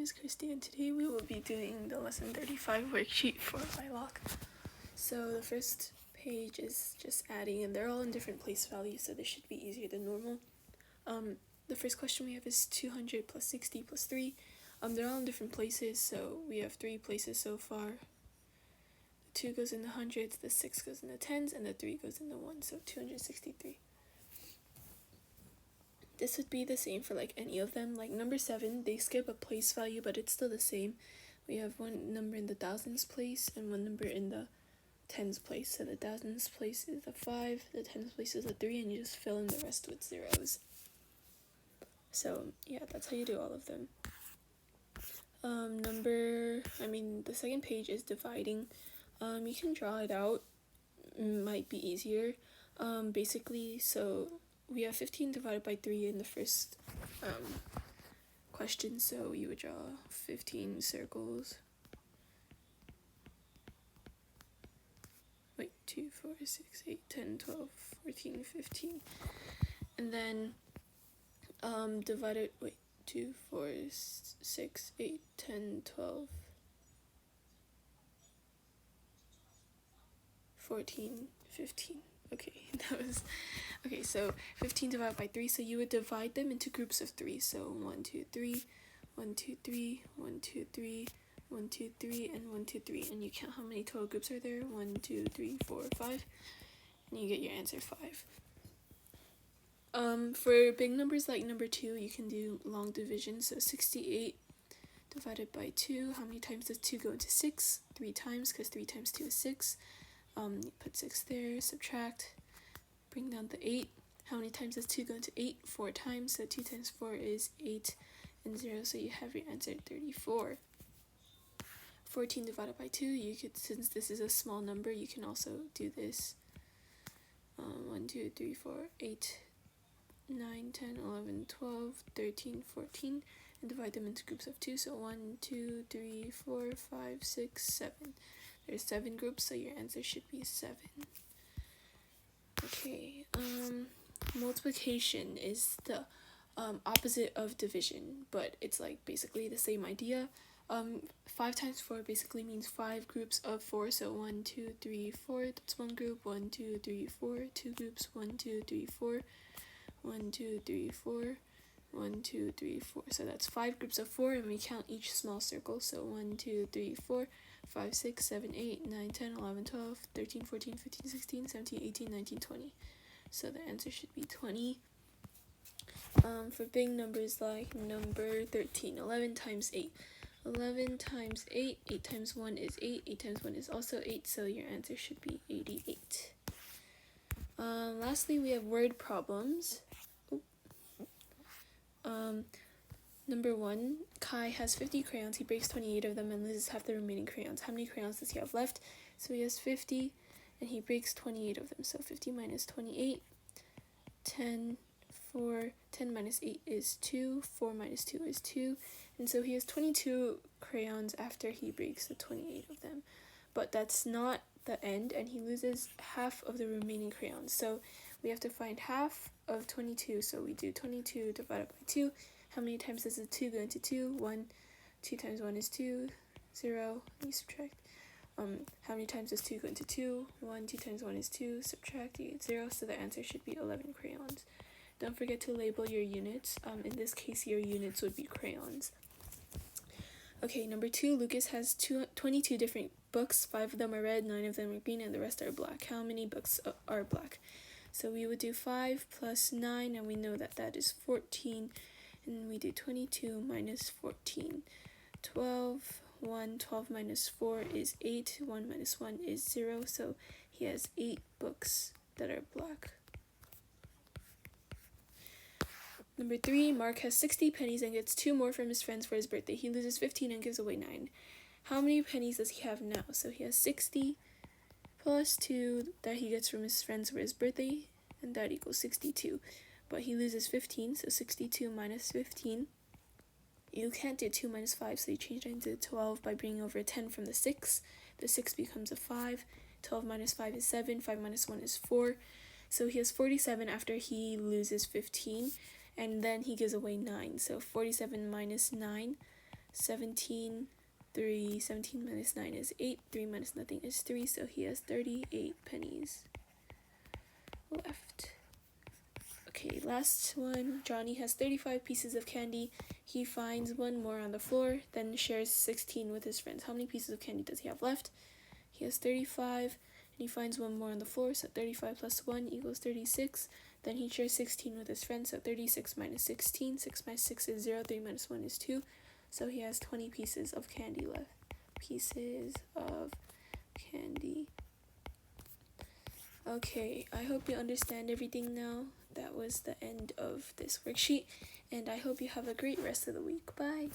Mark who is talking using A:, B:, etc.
A: is Christy, and today we will be doing the lesson 35 worksheet for bylock. So the first page is just adding, and they're all in different place values, so this should be easier than normal. The first question we have is 200 plus 60 plus 3. They're all in different places, so we have 3 places so far. The 2 goes in the hundreds, the 6 goes in the tens, and the 3 goes in the 1, so 263. This would be the same for like any of them. Like number 7, they skip a place value, but it's still the same. We have one number in the thousands place and one number in the tens place. So the thousands place is a 5, the tens place is a 3, and you just fill in the rest with zeros. So yeah, that's how you do all of them. The second page is dividing. You can draw it out, might be easier. Basically, so we have 15 divided by 3 in the first question, so you would draw 15 circles. 2, 4, 6, 8, 10, 12, 14, 15. And then divided, 2, 4, 6, 8, 10, 12, 14, 15. Okay, so 15 divided by 3, so you would divide them into groups of 3. So 1, 2, 3, 1, 2, 3, 1, 2, 3, 1, 2, 3, and 1, 2, 3. And you count how many total groups are there. 1, 2, 3, 4, 5. And you get your answer 5. For big numbers like number 2, you can do long division. So 68 divided by 2. How many times does 2 go into 6? 3 times, because 3 times 2 is 6. You put 6 there, subtract, bring down the 8. How many times does 2 go into 8? 4 times, so 2 times 4 is 8 and 0, so you have your answer 34. 14 divided by 2, you could, since this is a small number, you can also do this. 1, 2, 3, 4, 8, 9, 10, 11, 12, 13, 14, and divide them into groups of 2, so 1, 2, 3, 4, 5, 6, 7. There's 7 groups, so your answer should be 7. Okay, multiplication is the opposite of division, but it's like basically the same idea. 5 times 4 basically means 5 groups of 4, so 1, 2, 3, 4, that's one group. 1, 2, 3, 4, 2 groups. 1, 2, 3, 4, 1, 2, 3, 4, 1, 2, 3, 4. So that's 5 groups of 4, and we count each small circle. So 1, 2, 3, 4, 5, 6, 7, 8, 9, 10, 11, 12, 13, 14, 15, 16, 17, 18, 19, 20. So the answer should be 20. For big numbers like number 13, 11 times 8. 11 times 8, 8 times 1 is 8, 8 times 1 is also 8, so your answer should be 88. Lastly, we have word problems. Number 1, Kai has 50 crayons. He breaks 28 of them and loses half the remaining crayons. How many crayons does he have left? So he has 50 and he breaks 28 of them. So 50 minus 28, 10, 4, 10 minus 8 is 2, 4 minus 2 is 2. And so he has 22 crayons after he breaks the 28 of them. But that's not the end, and he loses half of the remaining crayons. So we have to find half of 22. So we do 22 divided by 2. How many times does the 2 go into 2? 1. 2 times 1 is 2. 0. You subtract. How many times does 2 go into 2? 1. 2 times 1 is 2. Subtract. You get 0. So the answer should be 11 crayons. Don't forget to label your units. In this case, your units would be crayons. Okay, number 2, Lucas has 22 different books. 5 of them are red, 9 of them are green, and the rest are black. How many books are black? So we would do 5 plus 9, and we know that that is 14. And we do 22 minus 14. 12, 1, 12 minus 4 is 8. 1 minus 1 is 0. So he has 8 books that are black. Number 3, Mark has 60 pennies and gets 2 more from his friends for his birthday. He loses 15 and gives away 9. How many pennies does he have now? So he has 60 plus 2 that he gets from his friends for his birthday, and that equals 62. But he loses 15, so 62 minus 15. You can't do 2 minus 5, so you change it into 12 by bringing over a 10 from the 6. The 6 becomes a 5. 12 minus 5 is 7. 5 minus 1 is 4. So he has 47 after he loses 15, and then he gives away 9. So 47 minus 9 17, 3, 17 minus 9 is 8, 3 minus nothing is 3, so he has 38 pennies left. Okay, last one. Johnny has 35 pieces of candy. He finds one more on the floor, then shares 16 with his friends. How many pieces of candy does he have left? He has 35, and he finds one more on the floor, so 35 plus 1 equals 36. Then he shares 16 with his friends, so 36 minus 16. 6 minus 6 is 0, 3 minus 1 is 2. So he has 20 pieces of candy left. Pieces of candy. Okay, I hope you understand everything now. That was the end of this worksheet, and I hope you have a great rest of the week. Bye!